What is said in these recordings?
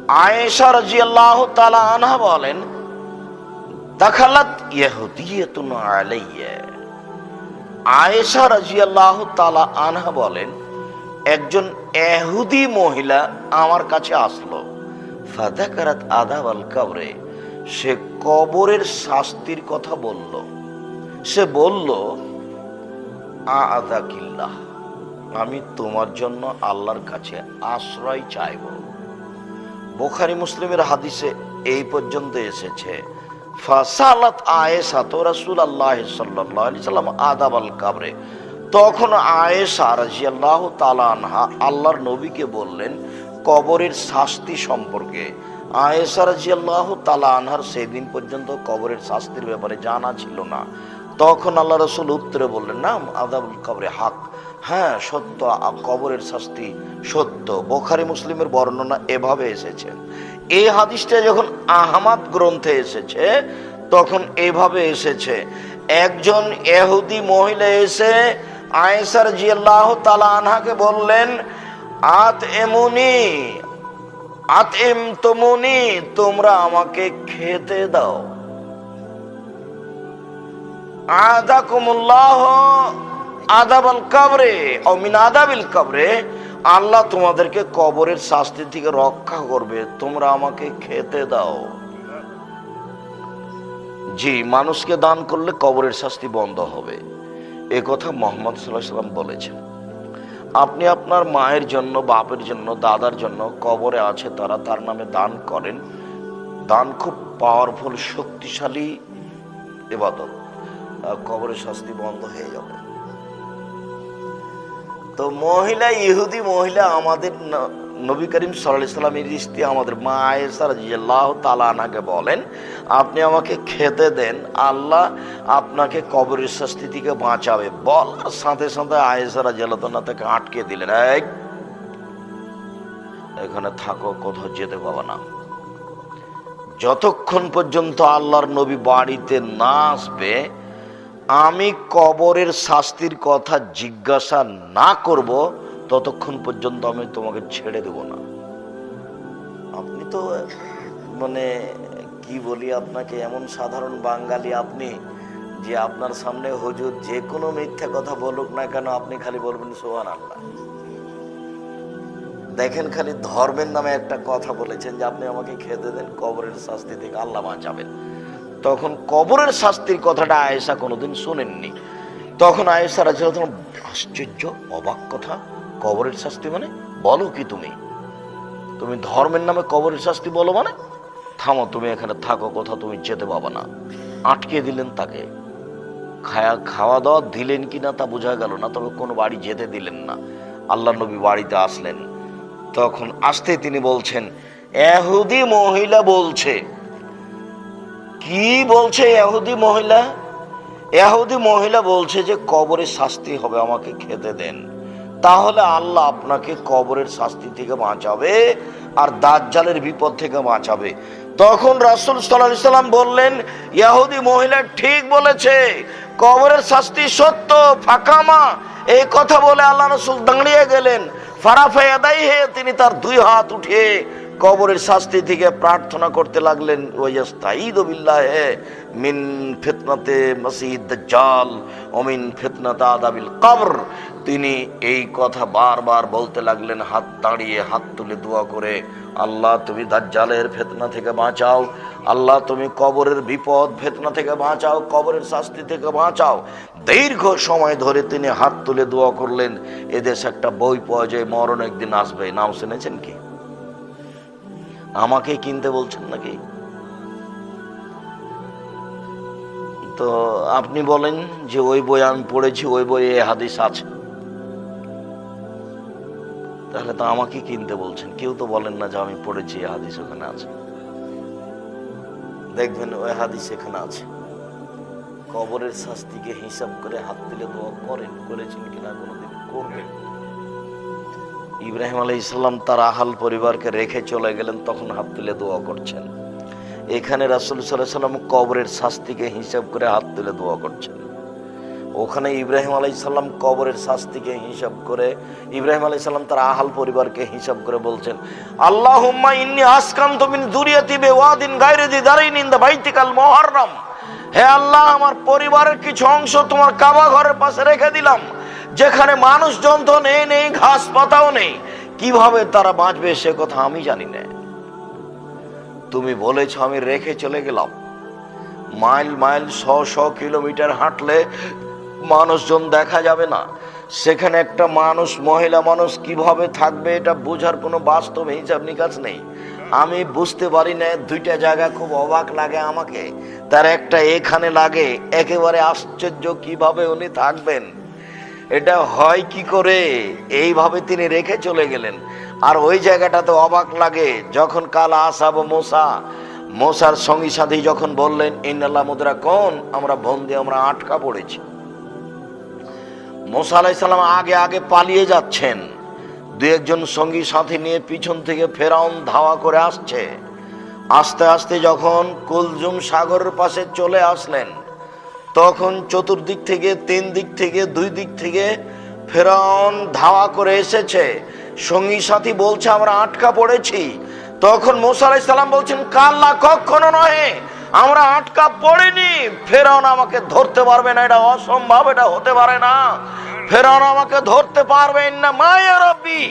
আয়েশা রাদিয়াল্লাহু তাআলা আনহা বলেন, দাখালাত ইহুদিয়াতুন আলাইয়া। আয়েশা রাদিয়াল্লাহু তাআলা আনহা বলেন, একজন ইহুদি মহিলা আমার কাছে আসলো। ফাযাকারাত আযাবাল কবরে, সে কবরের শাস্তির কথা বলল। সে বলল, আযাকিল্লাহ, আমি তোমার জন্য আল্লাহর কাছে আশ্রয় চাইব। বুখারী মুসলিমের হাদিসে এই পর্যন্ত এসেছে, ফাসালাত আয়েশা তো রাসূলুল্লাহ সাল্লাল্লাহু আলাইহি সাল্লাম আযাবাল কবরে। তখন আয়েশা রাদিয়াল্লাহু তাআলা আনহা আল্লাহর নবীকে বললেন কবরের শাস্তি সম্পর্কে। আয়েশা রাদিয়াল্লাহু তাআলা আনহার সেই দিন পর্যন্ত কবরের শাস্তির ব্যাপারে জানা ছিল না। তখন আল্লাহ রাসূল উত্তরে বললেন, নাম আযাবুল কবরে হক, হ্যাঁ সত্য, কবরের শাস্তি সত্য। বুখারী মুসলিমের বর্ণনা এভাবে এসেছে। এই হাদিসটা যখন আহমদ গ্রন্থে এসেছে তখন এভাবে এসেছে, একজন ইহুদি মহিলা এসে আয়েশা রাদিয়াল্লাহু তাআলা আনহাকে বললেন, আতইমতুমুনি, তোমরা আমাকে খেতে দাও। আযাকুমুল্লাহ আযাবাল কবরে ও মিন আযাবিল কবরে, আল্লাহ তোমাদেরকে কবরের শাস্তি থেকে রক্ষা করবে, তোমরা আমাকে খেতে দাও। জি, মানুষকে দান করলে কবরের শাস্তি বন্ধ হবে, এ কথা মুহাম্মদ সাল্লাল্লাহু আলাইহি ওয়াসাল্লাম বলেছেন। আপনি আপনার মায়ের জন্য, বাপের জন্য, দাদার জন্য কবরে আছে তারা, তার নামে দান করেন। দান খুব পাওয়ারফুল, শক্তিশালী ইবাদত, কবরের শাস্তি বন্ধ হয়ে যাবে। তো মহিলা, ইহুদি মহিলা আমাদের নবী করিম সাল্লাল্লাহু আলাইহি সাল্লামের স্ত্রী আমাদের মা আয়েশা রাদিয়াল্লাহু তাআলা আনহাকে বলেন, আপনি আমাকে খেতে দেন, আল্লাহ আপনাকে কবরের শাস্তি থেকে বাঁচাবে। বলার সাথে সাথে আয়েশা রাদিয়াল্লাহু তাআলা তাকে আটকে দিলেন, এখানে থাকো, কোথাও যেতে পাবে না, যতক্ষণ পর্যন্ত আল্লাহর নবী বাড়িতে না আসবে আমি কবরের শাস্তির কথা জিজ্ঞাসা না করব, ততক্ষণ পর্যন্ত আমি তোমাকে ছেড়ে দেব না। আপনি তো মানে কি বলি আপনাকে, এমন সাধারণ বাঙালি আপনি যে আপনার সামনে হুজুর যে কোনো মিথ্যা কথা বলুক না কেন আপনি খালি বলবেন সুবহানাল্লাহ। দেখেন, খালি ধর্মের নামে একটা কথা বলেছেন যে আপনি আমাকে খেতে দেন, কবরের শাস্তি থেকে আল্লাহ বাঁচাবেন। তখন কবরের শাস্তির কথাটা আয়েশা কোনোদিন শোনেননি। তখন আয়েশা রাদিয়াল্লাহু তাআলা, আশ্চর্য, অবাক কথা, কবরের শাস্তি মানে বলো কি, তুমি ধর্মের নামে কবরের শাস্তি বলো মানে? থামো, তুমি এখানে থাকো, কোথাও তুমি যেতে পাবে না। আটকে দিলেন তাকে, খাওয়া দাওয়া দিলেন কিনা তা বোঝা গেল না, তবে কোনো বাড়ি যেতে দিলেন না। আল্লাহ নবী বাড়িতে আসলেন, তখন আসতে তিনি বলছেন, ইহুদি মহিলা বলছে। কি বলছে ইহুদি মহিলা? ইহুদি মহিলা বলছে যে কবরের শাস্তি হবে, আমাকে খেতে দেন, তাহলে আল্লাহ আপনাকে কবরের শাস্তি থেকে বাঁচাবে আর দাজ্জালের বিপদ থেকে বাঁচাবে। তখন রাসূল সাল্লাল্লাহু আলাইহি সাল্লাম বললেন, ইহুদি মহিলা ঠিক বলেছে, কবরের শাস্তি সত্য, ফাকামা। এই কথা বলে আল্লাহ রাসূল দাঁড়িয়ে গেলেন, ফারাফা ইয়াদাইহি, তিনি তার দুই হাত উঠিয়ে কবরের শাস্তি থেকে প্রার্থনা করতে লাগলেন, ওয়াস্তাঈযু বিল্লাহি মিন ফিতনাতে মাসিহিদ দাজ্জাল ওয়া মিন ফিতনাতি আযাবিল কবর। তিনি এই কথা বারবার বলতে লাগলেন, হাত দাঁড়িয়ে, হাত তুলে দোয়া করে, আল্লাহ তুমি দাজ্জালের ফিতনা থেকে বাঁচাও, আল্লাহ তুমি কবরের বিপদ ফিতনা থেকে বাঁচাও, কবরের শাস্তি থেকে বাঁচাও। দীর্ঘ সময় ধরে তিনি হাত তুলে দোয়া করলেন। এদেশে একটা বই পাওয়া যায়, মরণ একদিন আসবে, নাম শুনেছেন কি? আমাকে কিনতে বলছেন নাকি? তো আপনি বলেন যে ওই বই আমি পড়েছি, ওই বইয়ে এই হাদিস আছে, তাহলে তো আমাকে কিনতে বলছেন। কেউ তো বলেন না যে আমি পড়েছি এই হাদিস ওখানে আছে। দেখবেন ওই হাদিস এখানে আছে। কবরের শাস্তিকে হিসাব করে হাত তুলে দোয়া করেছেন কিনা কোনোদিন? করবেন। ইব্রাহিম আলাইহিস সালাম তার আহাল পরিবারকে রেখে চলে গেলেন, তখন হাত তুলে দোয়া করছেন। এখানে রাসূল সাল্লাল্লাহু আলাইহি সাল্লাম কবরের শাস্তিকে হিসাব করে হাত তুলে দোয়া করছেন। ওখানে ইব্রাহিম আলাইহিস সালাম কবরের শাস্তিকে হিসাব করে, ইব্রাহিম আলাইহিস সালাম তার আহাল পরিবারকে হিসাব করে বলছেন, আল্লাহুম্মা ইন্নী আসকানতু মিন যুরিয়াতি বিওয়াদিন গায়রি যি দারিন ইনদা বাইতিকাল মুহাররাম। হে আল্লাহ, আমার পরিবারের কিছু অংশ তোমার কাবা ঘরের পাশে রেখে দিলাম, যেখানে মানুষ জন্তু নেই, ঘাস পাতাও নেই। কিভাবে তারা বাঁচবে সে কথা আমি জানি না, তুমি বলেছ, আমি রেখে চলে গেলাম। মাইল মাইল 100 কিলোমিটার হাঁটলে মানুষজন দেখা যাবে না, সেখানে একটা মানুষ, মহিলা মানুষ কিভাবে থাকবে এটা বোঝার কোনো বাস্তব হিসাব নিকাশ নেই। আমি বুঝতে পারি না, দুইটা জায়গা খুব অবাক লাগে আমাকে। তার একটা এখানে লাগে, একেবারে আশ্চর্য, কিভাবে উনি থাকবেন, এটা হয় কি করে, এইভাবে তিনি রেখে চলে গেলেন। আর ওই জায়গাটাতে অবাক লাগে যখন কালা আসাব মোসার সঙ্গী সাথী যখন বললেন ইন্নাল্লাহ মুদরাকুন, আমরা বন্দী, আমরা আটকা পড়েছি। মুসা আলাইহিস সালাম আগে আগে পালিয়ে যাচ্ছেন, দু একজন সঙ্গী সাথী নিয়ে পিছন থেকে ফেরাউন ধাওয়া করে আসছে। আস্তে আস্তে যখন কুলজুম সাগরের পাশে চলে আসলেন, তখন চতুর্দিক থেকে, 3 দিক থেকে, 2 দিক থেকে ফেরাউন ধাওয়া করে এসেছে। সঙ্গী সাথী বলছে আমরা আটকা পড়েছি। তখন মুসা আলাইহিস সালাম বলছেন, কাল্লা, কখনো নয়, আমরা আটকা পড়িনি। ফেরাউন আমাকে ধরতে পারবে না, এটা অসম্ভব, এটা হতে পারে না। ফেরাউন আমাকে ধরতে পারবেন না। মায়া রব্বি,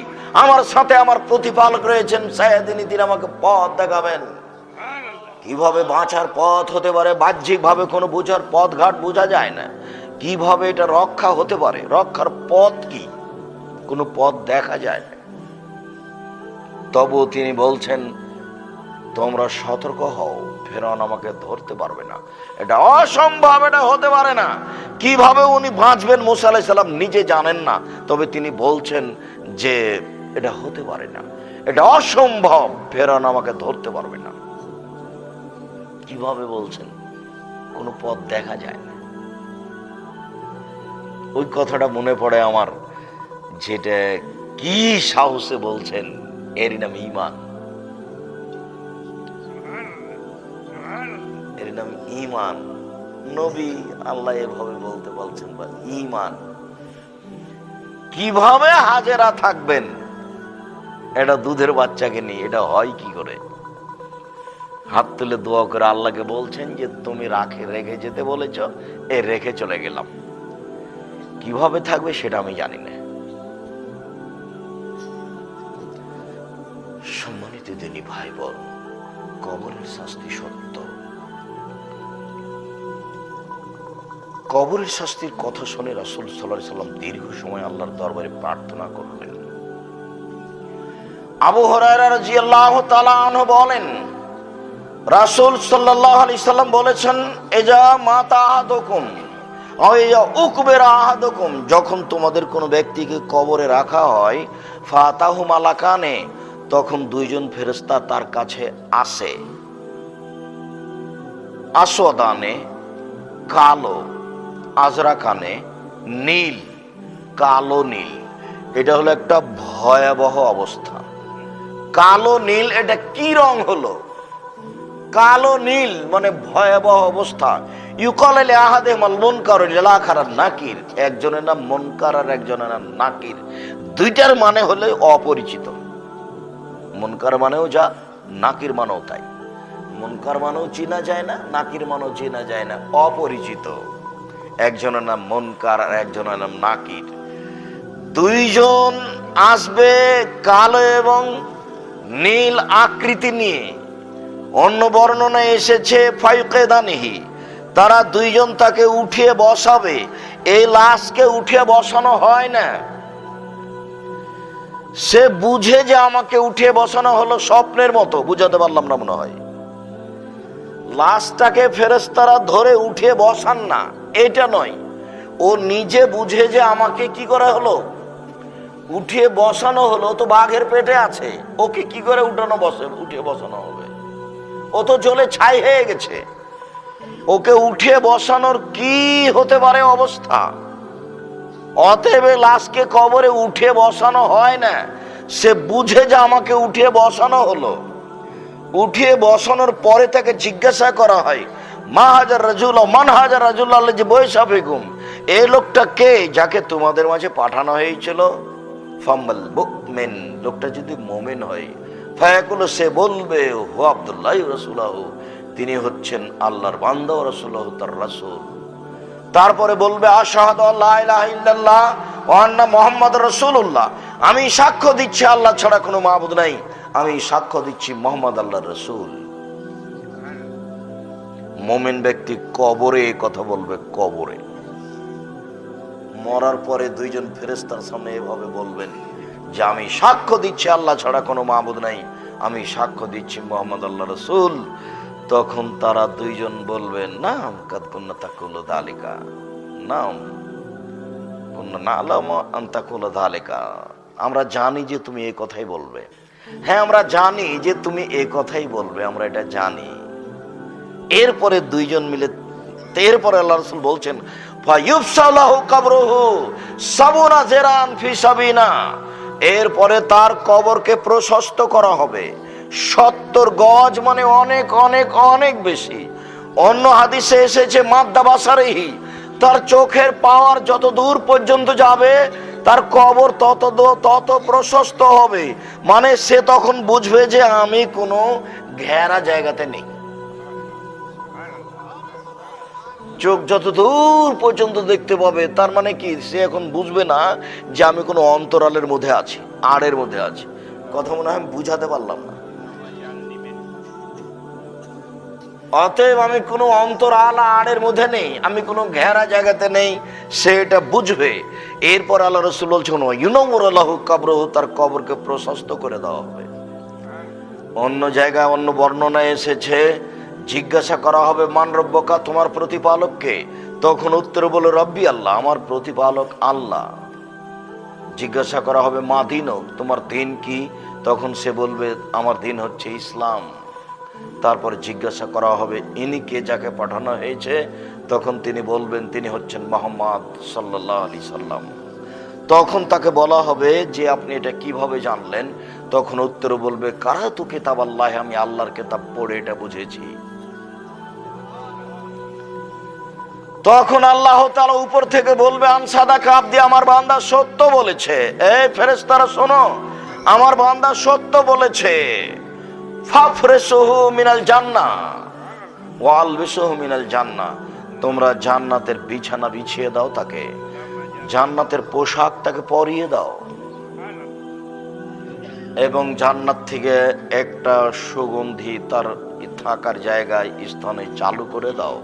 আমার সাথে আমার প্রতিপালক রয়েছেন, সায়াদিনী, তিনি আমাকে পথ দেখাবেন। কিভাবে বাঁচার পথ হতে পারে? বাহ্যিক ভাবে কোনো বোঝার পথ ঘাট বোঝা যায় না। কিভাবে এটা রক্ষা হতে পারে? রক্ষার পথ কি? কোনো পথ দেখা যায় না। তবু তিনি বলছেন, তোমরা সতর্ক হও, ফেরাউন আমাকে ধরতে পারবে না, এটা অসম্ভব, এটা হতে পারে না। কিভাবে উনি বাঁচবেন মুসা আলাইহিস সালাম নিজে জানেন না, তবে তিনি বলছেন যে এটা হতে পারে না, এটা অসম্ভব, ফেরাউন আমাকে ধরতে পারবে না। কিভাবে বলছেন? কোনো পথ দেখা যায় না। ওই কথাটা মনে পড়ে আমার, যেটা কি সাহসে বলছেন, এরই নাম ঈমান, এর নাম ঈমান। নবী আল্লাহ এভাবে বলতে বলছেন, বা ঈমান। কিভাবে হাজেরা থাকবেন এটা দুধের বাচ্চাকে নিয়ে? এটা হয় কি করে? হাত তুলে দোয়া করে আল্লাহকে বলছেন যে তুমি রেখে যেতে বলেছ, রেখে চলে গেলাম। কিভাবে থাকবে সেটা আমি জানি না। সম্মানিত দিনী ভাই বোন, কবরের শাস্তি সত্য। কবরের শাস্তির কথা শুনে রাসূল সাল্লাল্লাহু আলাইহি সাল্লাম দীর্ঘ সময় আল্লাহর দরবারে প্রার্থনা করলেন। আবু হুরায়রা রাদিয়াল্লাহু তাআলা আনহু বলেন, রাসূল সাল্লাল্লাহু আলাইহি সাল্লাম বলেছেন, এজা মাতা আহাদুকুম আও ইয়া উকবিরা আহাদুকুম, যখন তোমাদের কোনো ব্যক্তিকে কবরে রাখা হয়, ফাতাহু মালাকানে, তখন 2 জন ফেরেশতা তার কাছে আসে। আসওয়াদানে, কালো, আজরাকানে, নীল, কালো নীল। এটা হলো একটা ভয়াবহ অবস্থা। কালো নীল, এটা কি রং হলো? কালো নীল মানে ভয়াবহ অবস্থা। ইউকাল আলী আহাদেহুমাল মুনকার ওয়াল আখার নাকির, একজনের নাম মুনকার আর একজনের নাম নাকির। দুইটার মানে হলো অপরিচিত। মুনকার মানেও যা, নাকির মানেও তাই। মুনকার মানেও চেনা যায় না, নাকির মানেও চেনা যায় না, অপরিচিত। একজনের নাম মুনকার আর একজনের নাম নাকির। 2 জন আসবে কালো এবং নীল আকৃতি নিয়ে। অন্য বর্ণনায় এসেছে ফায়ুকেদানিহি, তারা 2 জন তাকে উঠিয়ে বসাবে। এই লাশকে উঠিয়ে বসানো হয় না, সে বুঝে যে আমাকে উঠিয়ে বসানো হলো, স্বপ্নের মতো। বুঝাতে পারলাম না মনে হয়। লাশটাকে ফেরেশতারা ধরে উঠিয়ে বসান না, এটা নয়। ও নিজে বুঝে যে আমাকে কি করা হলো, উঠিয়ে বসানো হলো। তো বাঘের পেটে আছে, ওকে কি করে উঠিয়ে বসানো হবে? ও তো জলে ছাই হয়ে গেছে। ওকে উঠিয়ে বসানোর কি হতে পারে অবস্থা? অতএব লাশকে কবরে উঠিয়ে বসানো হয় না, সে বুঝে যে আমাকে উঠিয়ে বসানো হলো। উঠিয়ে বসানোর পরে তাকে জিজ্ঞাসা করা হয়, মা হাজার রাজুল মান হাজার রাজুল আল্লাহ যে বৈশাফিকুম, এই লোকটা কে যাকে তোমাদের মাঝে পাঠানো হয়েছিল? ফাম্মাল মুমিন, লোকটা যদি মুমিন হয়, ফায়াকুল, সে বলবে হু আব্দুল্লাহ রাসূলুহু, তিনি হচ্ছেন আল্লাহর বান্দা ও রাসূলুহু, তার রাসূল। তারপরে বলবে আশহাদু আল্লা ইলাহা ইল্লাল্লাহ ওয়া আন্না মুহাম্মাদুর রাসূলুল্লাহ, আমি সাক্ষ্য দিচ্ছি আল্লাহ ছাড়া কোনো মাবুদ নাই, আমি সাক্ষ্য দিচ্ছি মুহাম্মদ আল্লাহর রাসূল। মুমিন ব্যক্তি কবরে এই কথা বলবে, কবরে মরার পরে দুইজন ফেরেশতার সামনে এভাবে বলবেন যে আমি সাক্ষ্য দিচ্ছি আল্লাহ ছাড়া কোনো মাবুদ নাই, আমি সাক্ষ্য দিচ্ছি মুহাম্মদ আল্লাহর রাসূল। তখন তারা দুইজন বলবেন নাম কাদ কুন্না তাকুলু যালিকা, নাম কুন্না না'লামু আন তাকুলু যালিকা, আমরা জানি যে তুমি এই কথাই বলবে। হ্যাঁ, আমরা জানি যে তুমি এই কথাই বলবে, আমরা এটা জানি। এরপরে দুইজন মিলে, এরপরে আল্লাহ রাসূল বলছেন ফায়ুফসালাহু কবরুহু সাবুনা জিরান ফি সাবিনা, এরপরে তার কবরকে প্রশস্ত করা হবে 70 গজ, মানে অনেক অনেক অনেক বেশি। অন্য হাদিসে এসেছে মাদ্দা বাসারিহি, তার চোখের পাওয়ার যত দূর পর্যন্ত যাবে তার কবর তত প্রশস্ত হবে, মানে সে তখন বুঝবে যে আমি কোনো ঘেরা জায়গাতে নেই। চোখ যত দূর পর্যন্ত দেখতে পাবে, তার মানে কি, সে এখন বুঝবে না যে আমি কোনো অন্তরালের মধ্যে আছি, আড়ের মধ্যে আছি। কথা মনে হয় আমি বুঝাতে পারলাম না। অতএব আমি কোনো অন্তরাল আড়ের মধ্যে নেই, আমি কোনো ঘেরা জায়গাতে নেই, সে এটা বুঝবে। এরপর আল্লাহ রাসূল বলছেন ইউনাওয়ারু লাহু কবরহু, তার কবরকে প্রশস্ত করে দেওয়া হবে। অন্য জায়গায় অন্য বর্ণনায় এসেছে জিজ্ঞাসা করা হবে মান রব্বুকা, তোমার প্রতিপালককে? তখন উত্তরে বলে রব্বি আল্লাহ, আমার প্রতিপালক আল্লাহ। জিজ্ঞাসা করা হবে মা দীনুক, তোমার দিন কি? তখন সে বলবে আমার দিন হচ্ছে ইসলাম। তারপরে জিজ্ঞাসা করা হবে ইনি কে, যাকে পাঠানো হয়েছে? তখন তিনি বলবেন তিনি হচ্ছেন মুহাম্মদ সাল্লাল্লাহু আলাইহি সাল্লাম। তখন তাকে বলা হবে যে আপনি এটা কিভাবে জানলেন? তখন উত্তরে বলবে কারাতু কিতাবাল্লাহ, আমি আল্লাহর কিতাব পড়ে এটা বুঝেছি। তখন আল্লাহ তাআলা উপর থেকে বলবে আনসাদাকা আবদি, আমার বান্দা সত্য বলেছে। এই ফেরেশতারা শোনো, আমার বান্দা সত্য বলেছে। ফাফরিসুহু মিনাল জান্নাহ ওয়া আলবিসুহু মিনাল জান্নাহ, তোমরা জান্নাতের বিছানা বিছিয়ে দাও, তাকে জান্নাতের পোশাক তাকে পরিয়ে দাও, এবং জান্নাত থেকে একটা সুগন্ধি তার থাকার জায়গায় স্থানে চালু করে দাও।